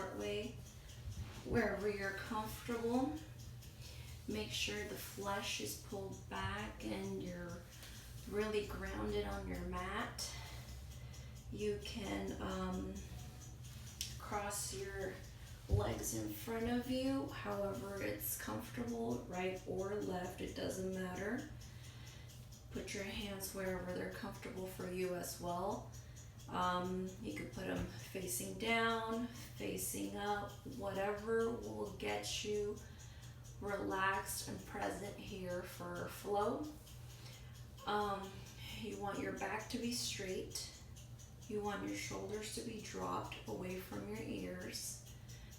short way, wherever you're comfortable. Make sure the flesh is pulled back and you're really grounded on your mat. You can cross your legs in front of you, however it's comfortable, right or left, it doesn't matter. Put your hands wherever they're comfortable for you as well. You could put them facing down, facing up, whatever will get you relaxed and present here for flow. You want your back to be straight. You want your shoulders to be dropped away from your ears.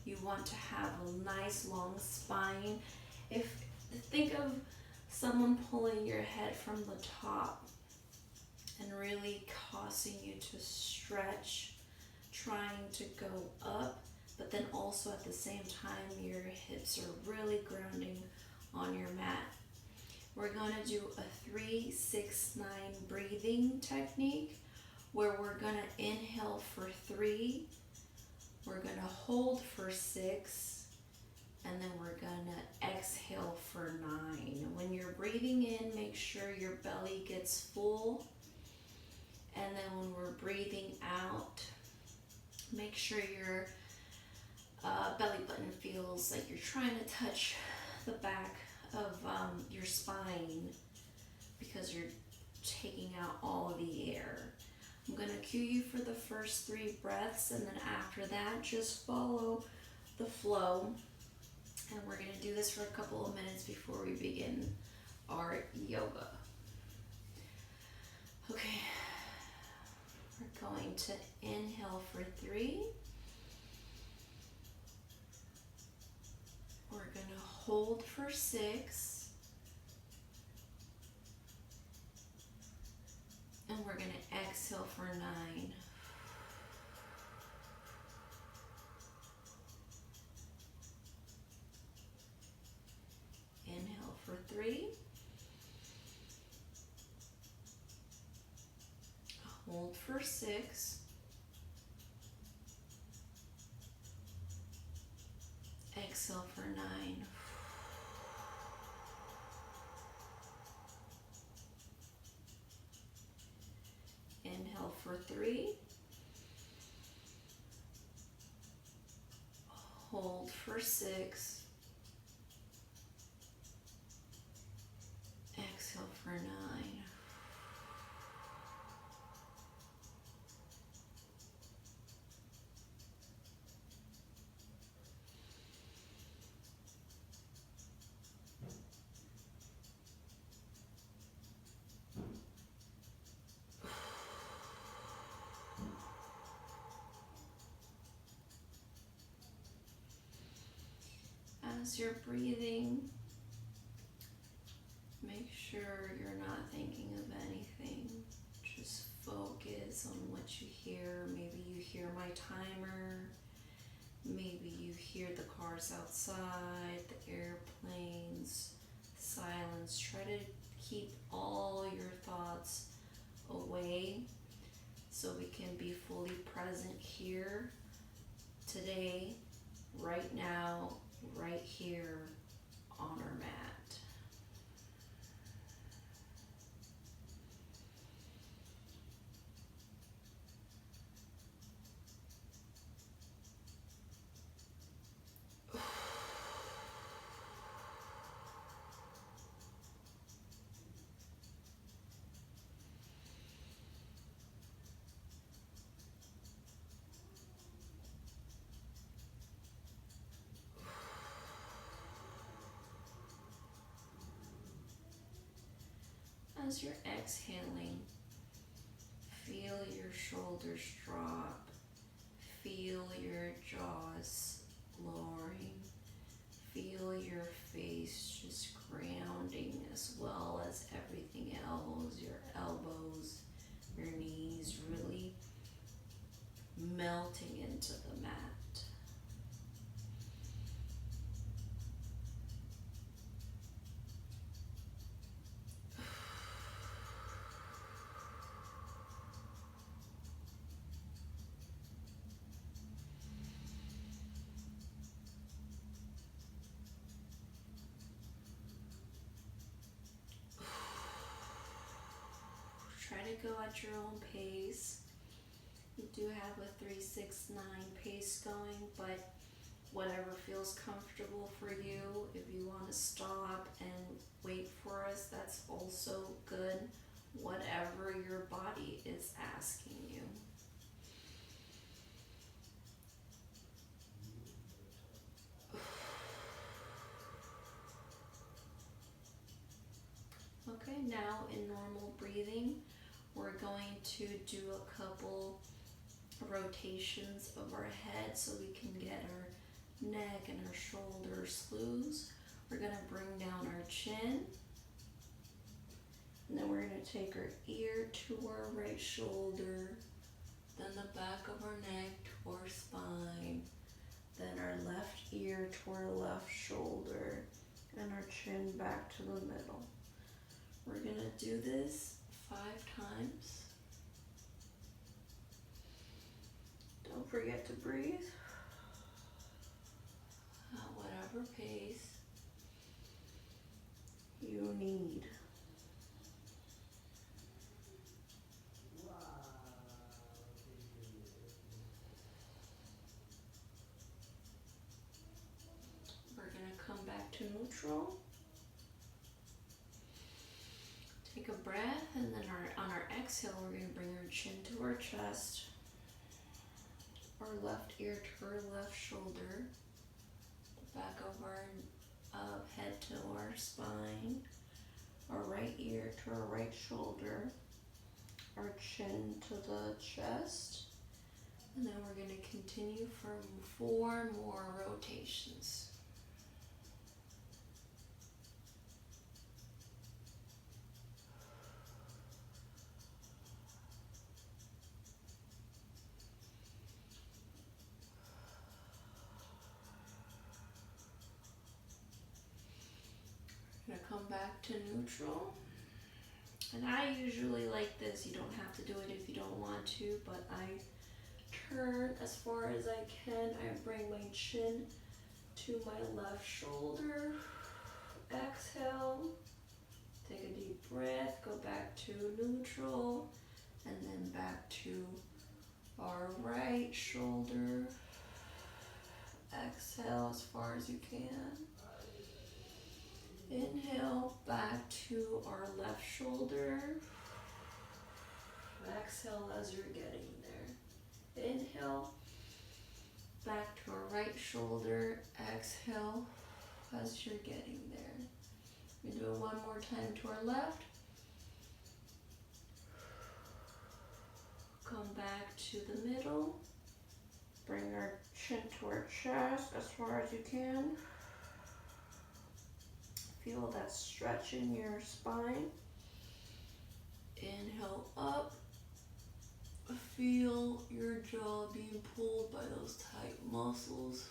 You want to have a nice long spine. Think of someone pulling your head from the top and really causing you to stretch, trying to go up, but then also at the same time your hips are really grounding on your mat. We're going to do a 3-6-9 breathing technique where we're going to inhale for 3, we're going to hold for 6, and then we're going to exhale for 9. When you're breathing in, make sure your belly gets full, and then when we're breathing out, make sure your belly button feels like you're trying to touch the back of your spine because you're taking out all of the air. I'm going to cue you for the first 3 breaths, and then after that, just follow the flow. And we're going to do this for a couple of minutes before we begin our yoga. Okay, we're going to inhale for 3. We're going to hold for 6. And we're going to exhale for 9. Inhale for 3. Hold for 6. Exhale for 9. Inhale for 3. Hold for 6. Exhale for 9. As you're breathing, make sure you're not thinking of anything. Just focus on what you hear. Maybe you hear my timer. Maybe you hear the cars outside, the airplanes, silence. Try to keep all your thoughts away so we can be fully present here, today, right now, right here on our mat. As you're exhaling, feel your shoulders drop, feel your jaws lowering, feel your face just grounding as well as everything else, your elbows, your knees really melting into the mat. to go at your own pace. You do have a 3-6-9 pace going, but whatever feels comfortable for you. If you want to stop and wait for us, that's also good. Whatever your body is asking you. Okay, now in normal breathing, we're going to do a couple rotations of our head so we can get our neck and our shoulders loose. We're going to bring down our chin. And then we're going to take our ear to our right shoulder, then the back of our neck to our spine, then our left ear to our left shoulder, and our chin back to the middle. We're going to do this 5 times. Don't forget to breathe at whatever pace you need. We're going to come back to neutral. Take a breath, and then on our exhale, we're going to bring our chin to our chest, our left ear to our left shoulder, the back of our head to our spine, our right ear to our right shoulder, our chin to the chest, and then we're going to continue for 4 more rotations. Gonna come back to neutral, and I usually like this. You don't have to do it if you don't want to, but I turn as far as I can. I bring my chin to my left shoulder. Exhale, take a deep breath, go back to neutral, and then back to our right shoulder. Exhale as far as you can. Inhale, back to our left shoulder. Exhale as you're getting there. Inhale, back to our right shoulder. Exhale as you're getting there. We do it one more time to our left. Come back to the middle. Bring our chin to our chest as far as you can. Feel that stretch in your spine. Inhale up. Feel your jaw being pulled by those tight muscles.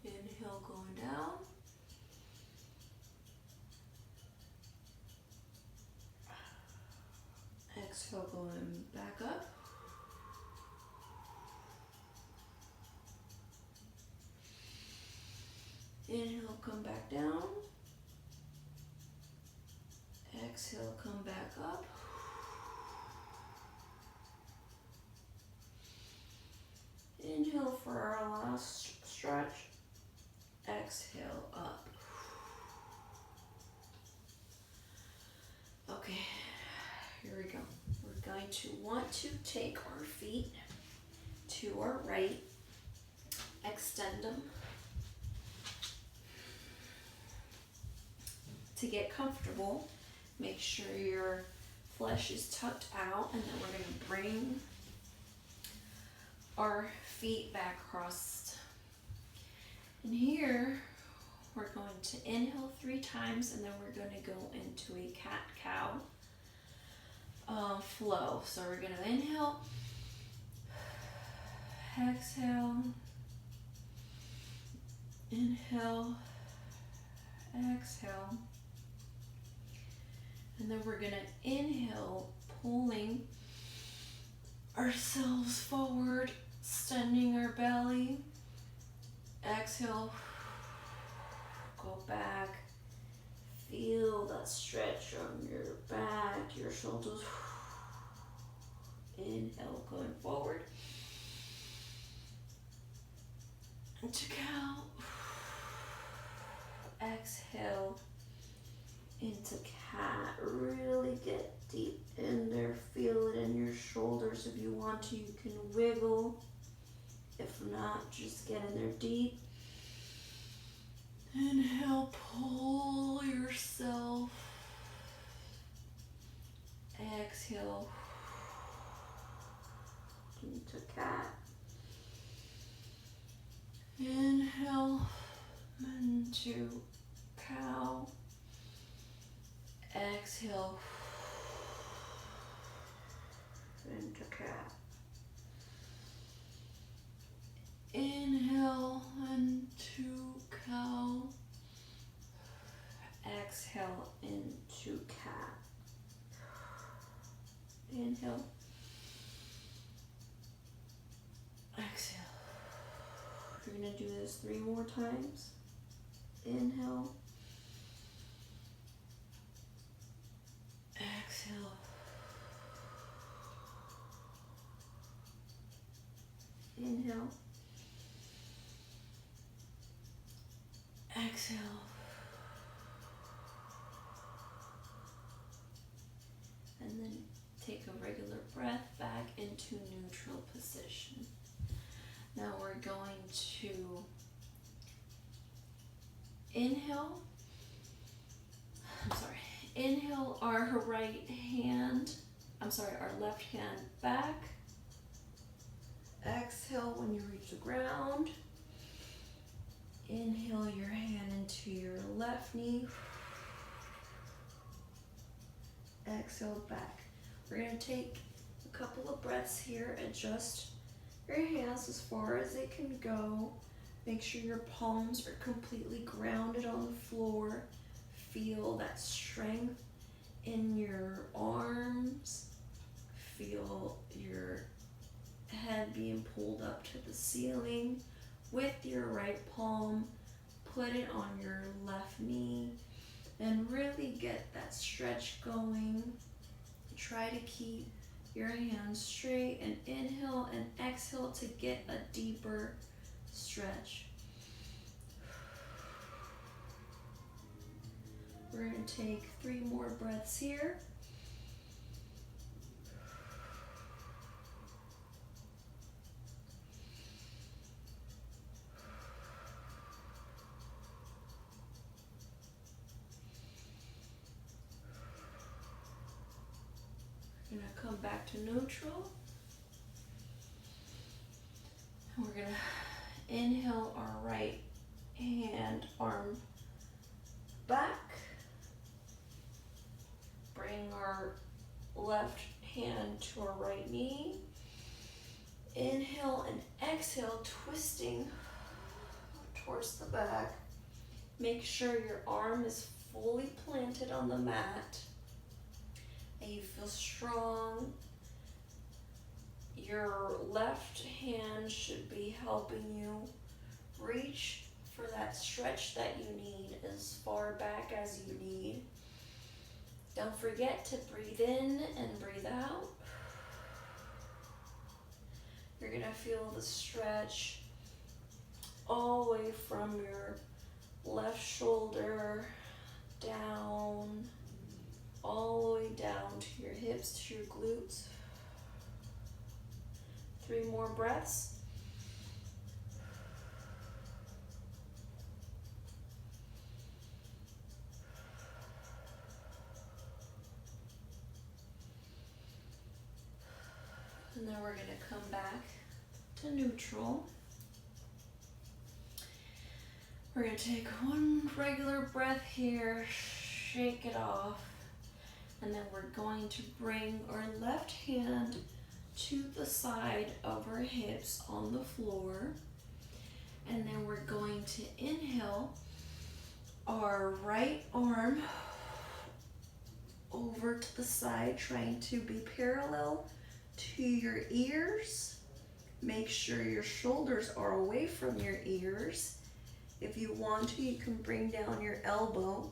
Inhale, going down. Exhale, going back up. Inhale, come back down. Exhale, come back up. Inhale for our last stretch. Exhale up. Okay, here we go. We're going to want to take our feet to our right, extend them. To get comfortable, make sure your flesh is tucked out, and then we're going to bring our feet back across. And here, we're going to inhale 3 times, and then we're going to go into a cat-cow flow. So we're going to inhale, exhale, inhale, exhale. And then we're going to inhale, pulling ourselves forward, extending our belly. Exhale, go back, Feel that stretch on your back, your shoulders. Inhale, going forward. Into cow. Exhale into cat. Really get deep in there. Feel it in your shoulders. If you want to, you can wiggle. If not, just get in there deep. Inhale, pull yourself. Exhale into cat. Inhale into cow. Exhale into cat. Inhale into cow. Exhale into cat. Inhale. Exhale. You're going to do this 3 more times. Inhale. Exhale. Inhale. Exhale. And then take a regular breath back into neutral position. Now we're going to inhale. Inhale our left hand back. Exhale when you reach the ground. Inhale your hand into your left knee. Exhale back. We're going to take a couple of breaths here. Adjust your hands as far as they can go. Make sure your palms are completely grounded on the floor. Feel that strength in your arms. Feel your head being pulled up to the ceiling. With your right palm, put it on your left knee and really get that stretch going. Try to keep your hands straight and inhale and exhale to get a deeper stretch. We're going to take 3 more breaths here. We're going to come back to neutral. And we're going to inhale our right hand, arm back. Bring our left hand to our right knee. Inhale and exhale, twisting towards the back. Make sure your arm is fully planted on the mat and you feel strong. Your left hand should be helping you reach for that stretch that you need as far back as you need. Don't forget to breathe in and breathe out. You're going to feel the stretch all the way from your left shoulder down, all the way down to your hips, to your glutes. 3 more breaths. And then we're going to come back to neutral. We're going to take 1 regular breath here, shake it off, and then we're going to bring our left hand to the side of our hips on the floor, and then we're going to inhale our right arm over to the side, trying to be parallel to your ears. Make sure your shoulders are away from your ears. If you want to, you can bring down your elbow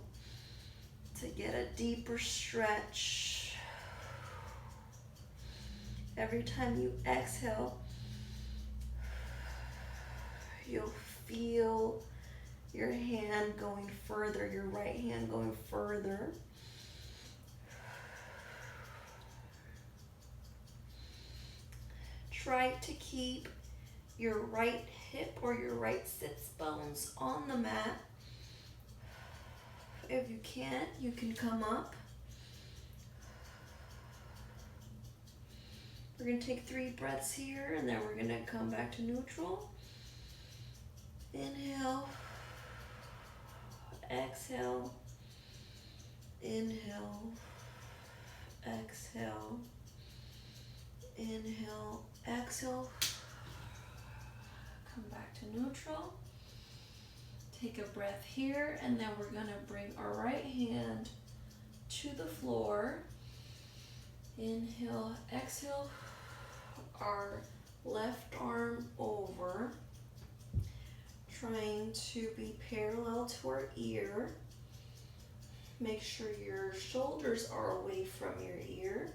to get a deeper stretch. Every time you exhale, you'll feel your hand going further, your right hand going further. Try to keep your right hip or your right sits bones on the mat. If you can't, you can come up. We're going to take 3 breaths here, and then we're going to come back to neutral. Inhale, exhale, inhale, exhale, inhale, exhale. Come back to neutral. Take a breath here, and then we're going to bring our right hand to the floor. Inhale, exhale, our left arm over, trying to be parallel to our ear. Make sure your shoulders are away from your ear.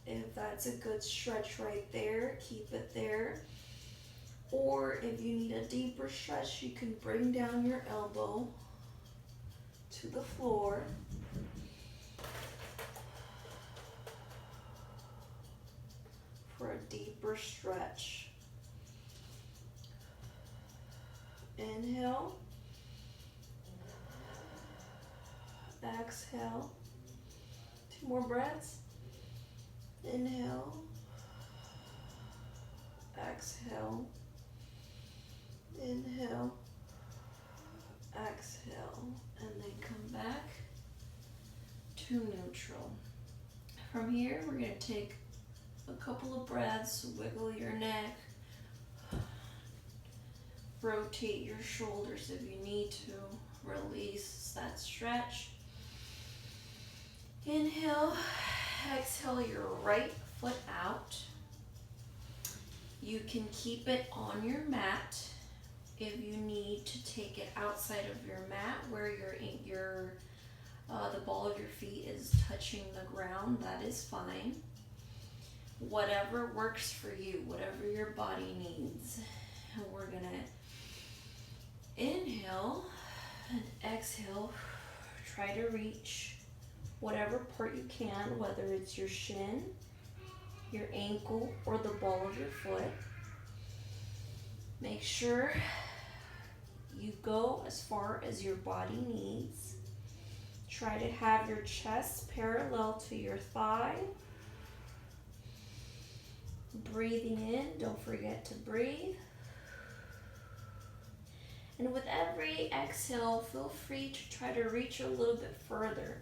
If that's a good stretch right there, keep it there. Or if you need a deeper stretch, you can bring down your elbow to the floor. For a deeper stretch. Inhale. Exhale. 2 more breaths. Inhale. Exhale. Inhale. Exhale. And then come back to neutral. From here, we're going to take a couple of breaths, wiggle your neck, rotate your shoulders if you need to, release that stretch. Inhale, exhale your right foot out. You can keep it on your mat. If you need to take it outside of your mat where the ball of your feet is touching the ground, that is fine. Whatever works for you, whatever your body needs. And we're gonna inhale and exhale. Try to reach whatever part you can, whether it's your shin, your ankle, or the ball of your foot. Make sure you go as far as your body needs. Try to have your chest parallel to your thigh. Breathing in, don't forget to breathe. And with every exhale, feel free to try to reach a little bit further.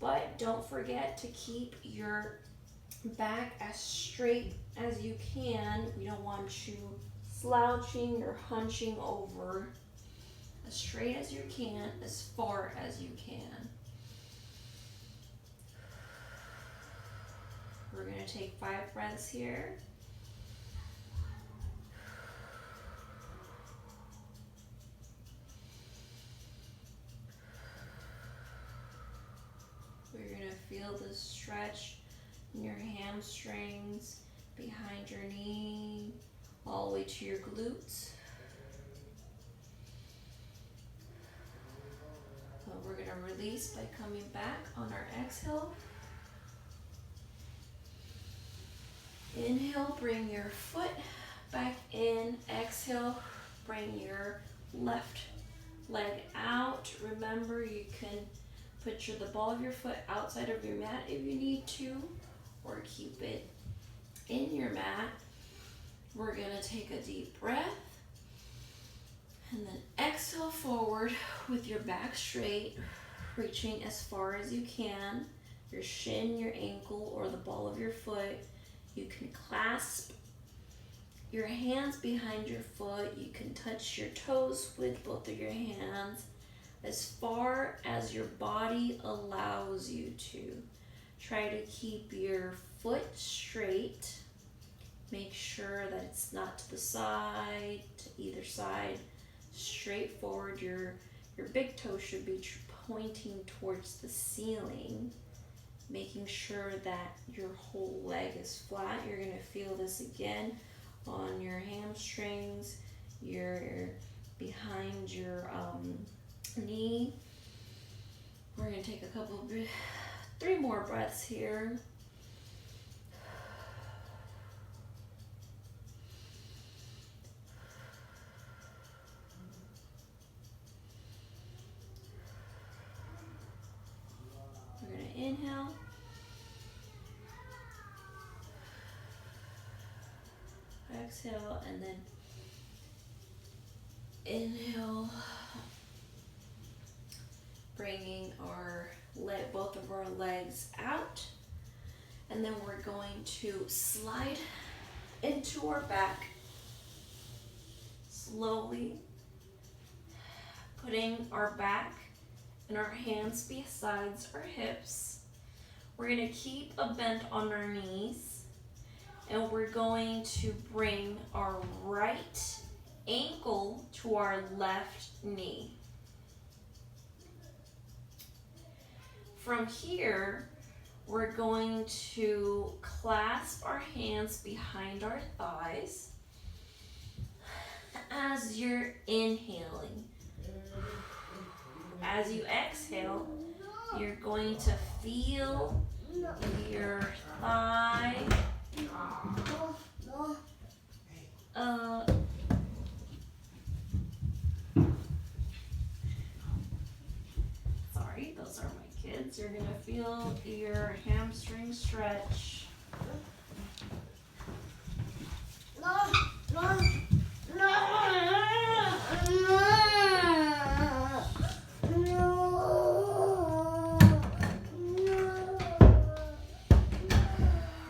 But don't forget to keep your back as straight as you can. We don't want you slouching or hunching over. As straight as you can, as far as you can. We're going to take 5 breaths here. We're going to feel the stretch in your hamstrings, behind your knee, all the way to your glutes. So we're going to release by coming back on our exhale. Inhale, bring your foot back in. Exhale, bring your left leg out. Remember, you can put the ball of your foot outside of your mat if you need to, or keep it in your mat. We're gonna take a deep breath, and then exhale forward with your back straight, reaching as far as you can. Your shin, your ankle, or the ball of your foot. You can clasp your hands behind your foot. You can touch your toes with both of your hands as far as your body allows you to. Try to keep your foot straight. Make sure that it's not to the side, to either side. Straight forward. Your Your big toe should be pointing towards the ceiling, making sure that your whole leg is flat. You're going to feel this again on your hamstrings, your behind your knee. We're going to take a couple of 3 more breaths here. We're going to inhale. Exhale, and then inhale, bringing both of our legs out, and then we're going to slide into our back, slowly putting our back and our hands besides our hips. We're going to keep a bend on our knees, and we're going to bring our right ankle to our left knee. From here, we're going to clasp our hands behind our thighs as you're inhaling. As you exhale, you're going to feel your thigh sorry, those are my kids. You're gonna feel your hamstring stretch.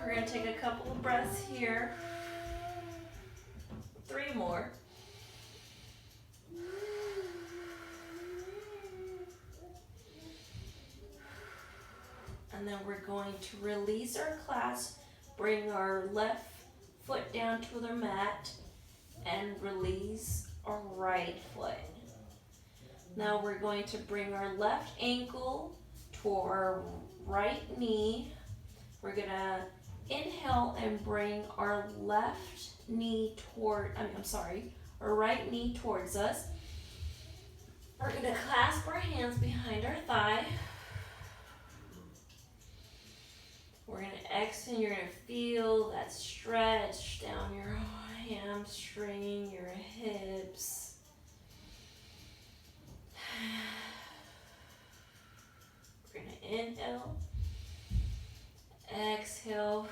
We're gonna take a couple of breaths here. 3 more. And then we're going to release our clasp, bring our left foot down to the mat, and release our right foot. Now we're going to bring our left ankle to our right knee. We're gonna inhale and bring our left knee our right knee towards us. We're gonna clasp our hands behind our thigh. We're gonna exhale, you're gonna feel that stretch down your hamstring, your hips. We're gonna inhale, exhale.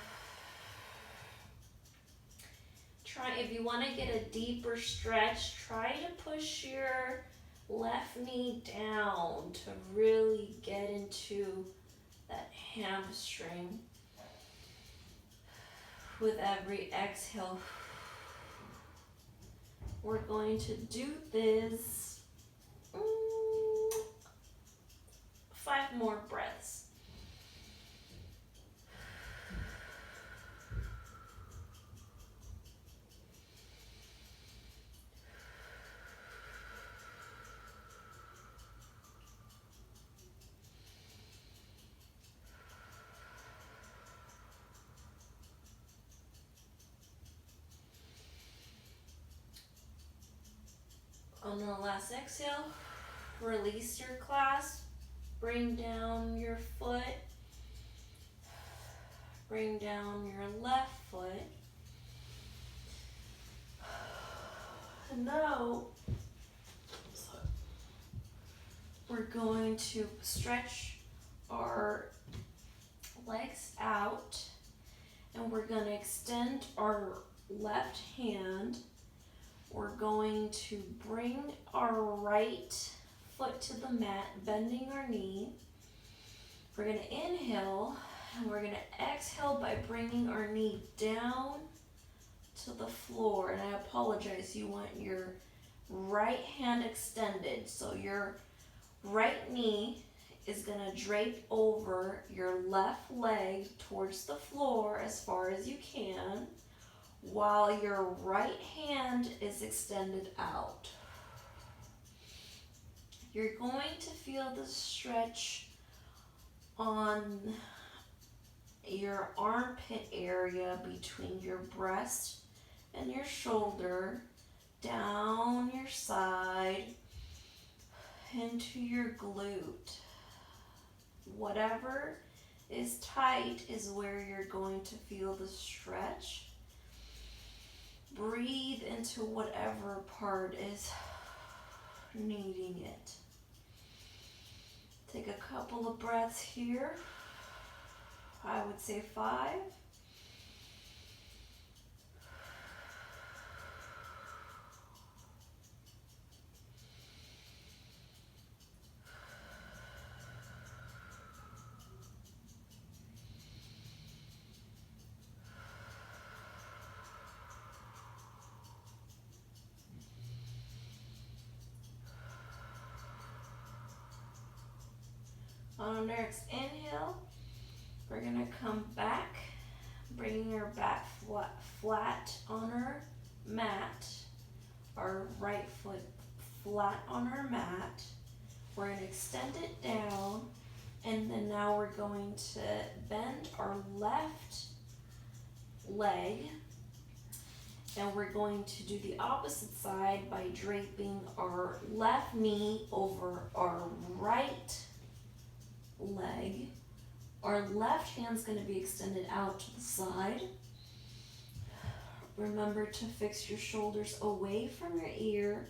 If you want to get a deeper stretch, try to push your left knee down to really get into that hamstring. With every exhale, we're going to do this 5 more breaths. On the last exhale, release your clasp, bring down your foot, bring down your left foot. And now, we're going to stretch our legs out, and we're going to extend our left hand. We're going to bring our right foot to the mat, bending our knee. We're going to inhale, and we're going to exhale by bringing our knee down to the floor. And I apologize, you want your right hand extended. So your right knee is going to drape over your left leg towards the floor as far as you can, while your right hand is extended out. You're going to feel the stretch on your armpit area between your breast and your shoulder, down your side, into your glute. Whatever is tight is where you're going to feel the stretch. Breathe into whatever part is needing it. Take a couple of breaths here. I would say 5. On our next inhale, we're going to come back, bringing our back flat on our mat, our right foot flat on our mat. We're going to extend it down, and then now we're going to bend our left leg, and we're going to do the opposite side by draping our left knee over our right leg. Our left hand's going to be extended out to the side. Remember to fix your shoulders away from your ear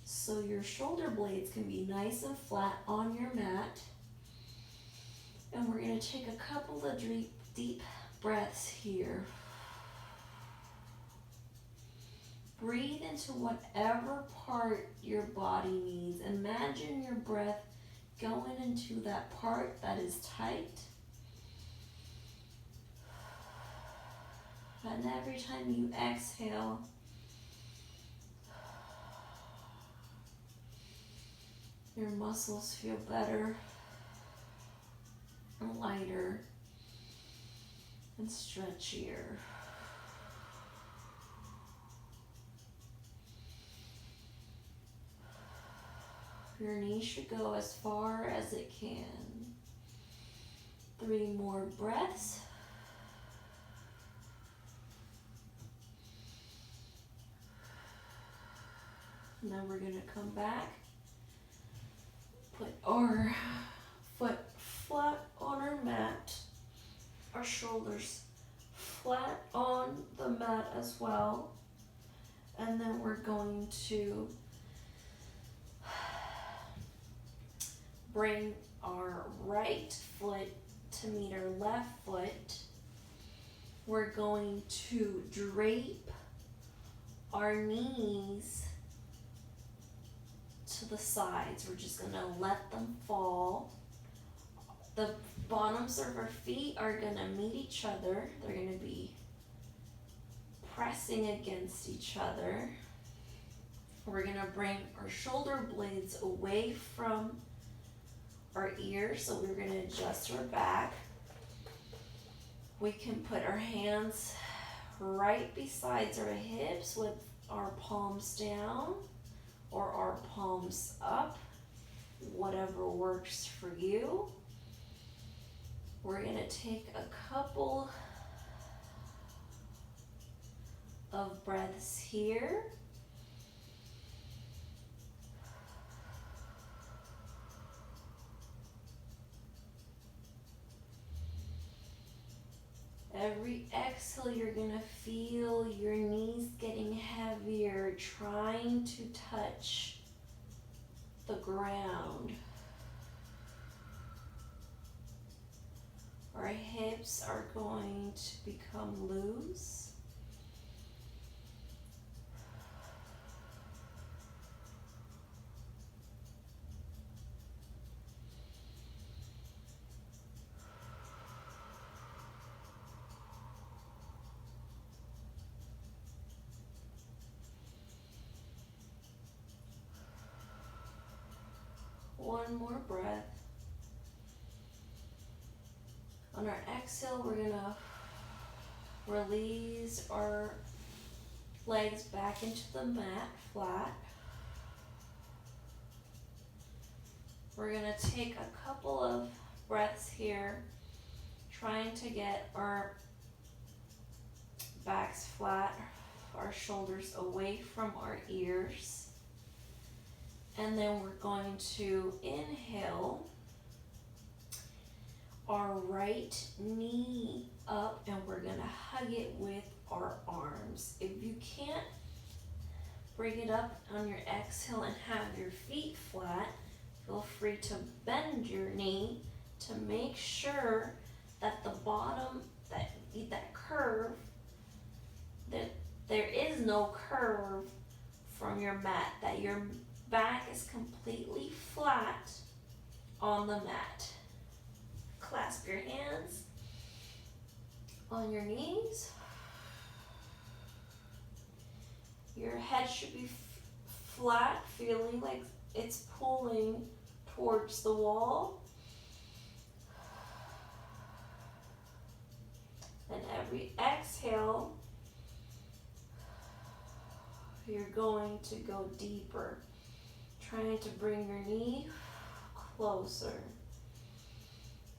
so your shoulder blades can be nice and flat on your mat. And we're going to take a couple of deep breaths here. Breathe into whatever part your body needs. Imagine your breath going into that part that is tight. And every time you exhale, your muscles feel better and lighter and stretchier. Your knee should go as far as it can. 3 more breaths. Now we're going to come back, put our foot flat on our mat, our shoulders flat on the mat as well, and then we're going to bring our right foot to meet our left foot. We're going to drape our knees to the sides. We're just going to let them fall. The bottoms of our feet are going to meet each other. They're going to be pressing against each other. We're going to bring our shoulder blades away from our ears, so we're going to adjust our back. We can put our hands right beside our hips with our palms down or our palms up, whatever works for you. We're going to take a couple of breaths here. Every exhale, you're going to feel your knees getting heavier, trying to touch the ground. Our hips are going to become loose. One more breath. On our exhale, we're going to release our legs back into the mat flat. We're gonna take a couple of breaths here, trying to get our backs flat, our shoulders away from our ears. And then we're going to inhale our right knee up, and we're gonna hug it with our arms. If you can't bring it up on your exhale and have your feet flat, feel free to bend your knee to make sure that the bottom, that curve, that there is no curve from your mat, that your back is completely flat on the mat. Clasp your hands on your knees. Your head should be flat, feeling like it's pulling towards the wall. And every exhale, you're going to go deeper, trying to bring your knee closer.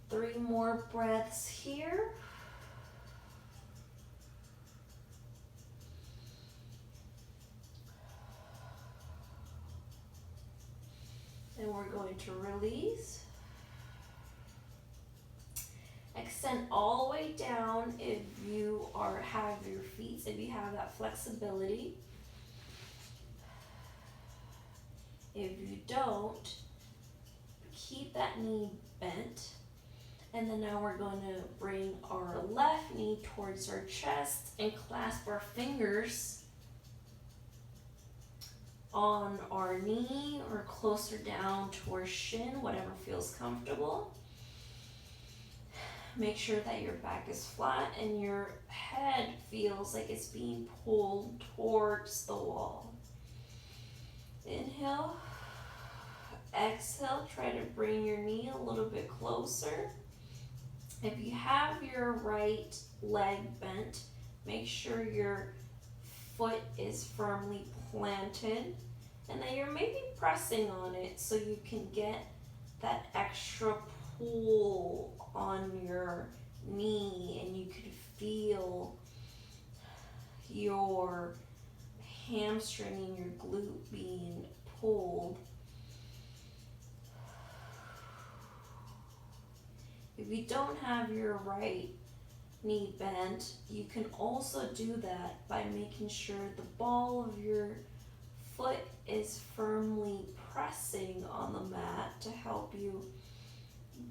3 more breaths here. And we're going to release. Extend all the way down if you have your feet, if you have that flexibility. If you don't, keep that knee bent. And then now we're going to bring our left knee towards our chest and clasp our fingers on our knee or closer down to our shin, whatever feels comfortable. Make sure that your back is flat and your head feels like it's being pulled towards the wall. Inhale. Exhale, try to bring your knee a little bit closer. If you have your right leg bent, make sure your foot is firmly planted and that you're maybe pressing on it so you can get that extra pull on your knee and you can feel your hamstring and your glute being pulled. If you don't have your right knee bent, you can also do that by making sure the ball of your foot is firmly pressing on the mat to help you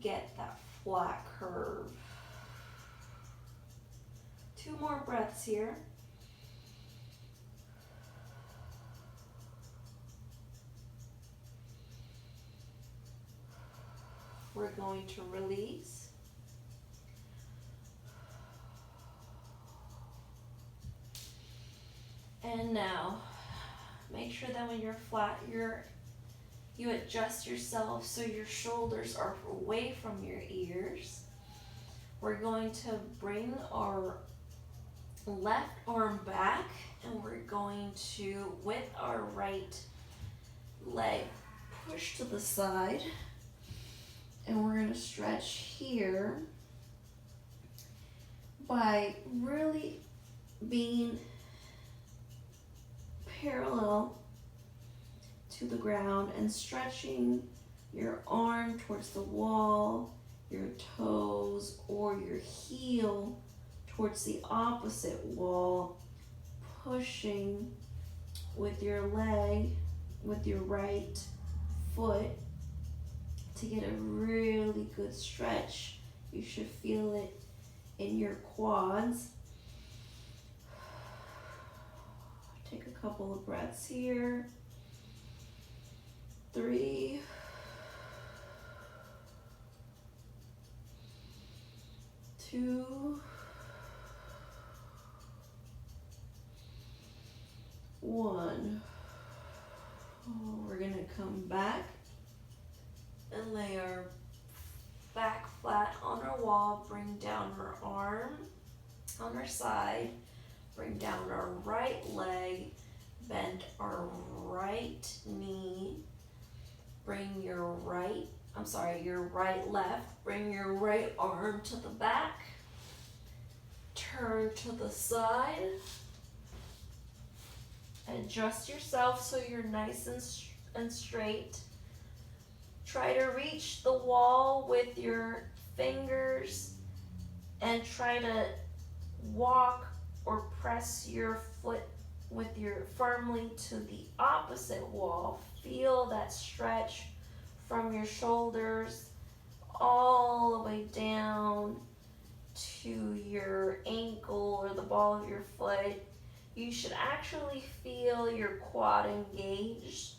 get that flat curve. 2 more breaths here. We're going to release. And now, make sure that when you're flat, you adjust yourself so your shoulders are away from your ears. We're going to bring our left arm back and we're going to, with our right leg, push to the side. And we're going to stretch here by really being parallel to the ground and stretching your arm towards the wall, your toes, or your heel towards the opposite wall, pushing with your leg, with your right foot to get a really good stretch. You should feel it in your quads. Take a couple of breaths here. 3. 2. 1. We're gonna come back and lay our back flat on our wall. Bring down our arm on our side. Bring down our right leg. Bend our right knee. Bring your right your right, left. Bring your right arm to the back. Turn to the side. Adjust yourself so you're nice and straight. Try to reach the wall with your fingers and try to walk or press your foot with your firmly to the opposite wall. Feel that stretch from your shoulders all the way down to your ankle or the ball of your foot. You should actually feel your quad engaged.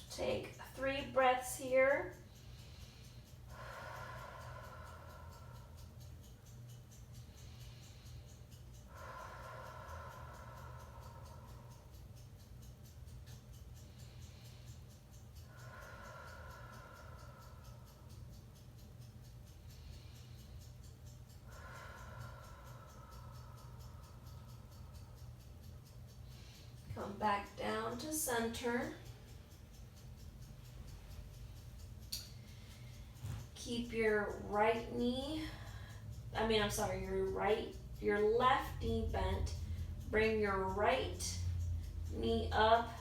Take 3 breaths here. Come back down to center. Keep your your left knee bent. Bring your right knee up.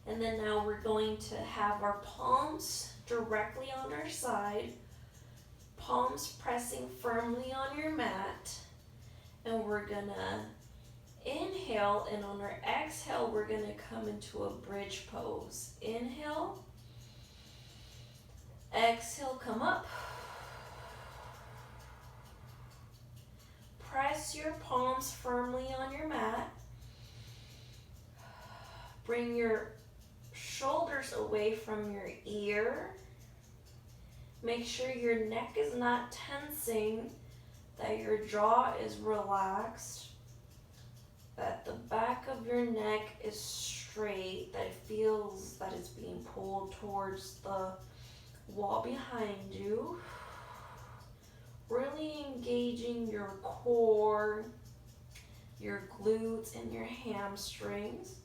And then now we're going to have our palms directly on our side. Palms pressing firmly on your mat. And we're gonna inhale, and on our exhale, we're gonna come into a bridge pose. Inhale. Exhale, come up. Press your palms firmly on your mat. Bring your shoulders away from your ear. Make sure your neck is not tensing, that your jaw is relaxed, that the back of your neck is straight, that it feels that it's being pulled towards the wall behind you. Really engaging your core, your glutes, and your hamstrings.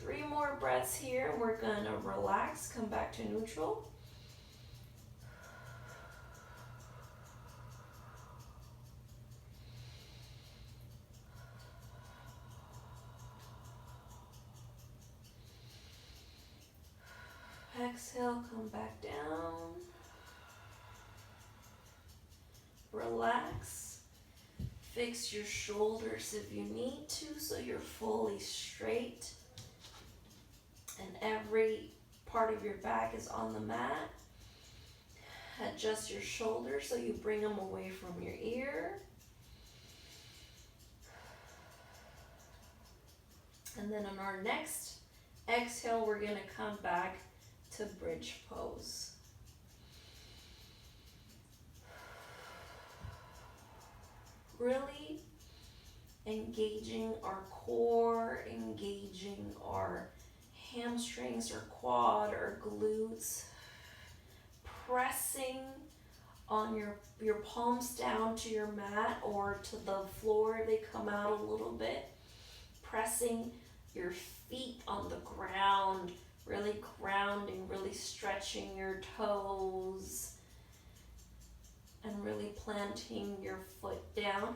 3 more breaths here, and we're gonna relax, come back to neutral. Exhale, come back down. Relax. Fix your shoulders if you need to so you're fully straight. And every part of your back is on the mat. Adjust your shoulders so you bring them away from your ear. And then on our next exhale, we're going to come back to bridge pose. Really engaging our core, engaging our hamstrings or quad or glutes, pressing on your palms down to your mat or to the floor if they come out a little bit, pressing your feet on the ground, really grounding, really stretching your toes, and really planting your foot down.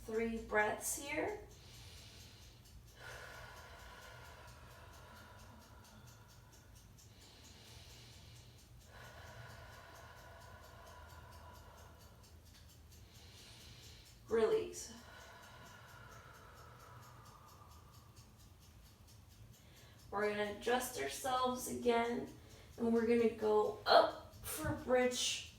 3 breaths here. Release. We're going to adjust ourselves again, and we're going to go up for bridge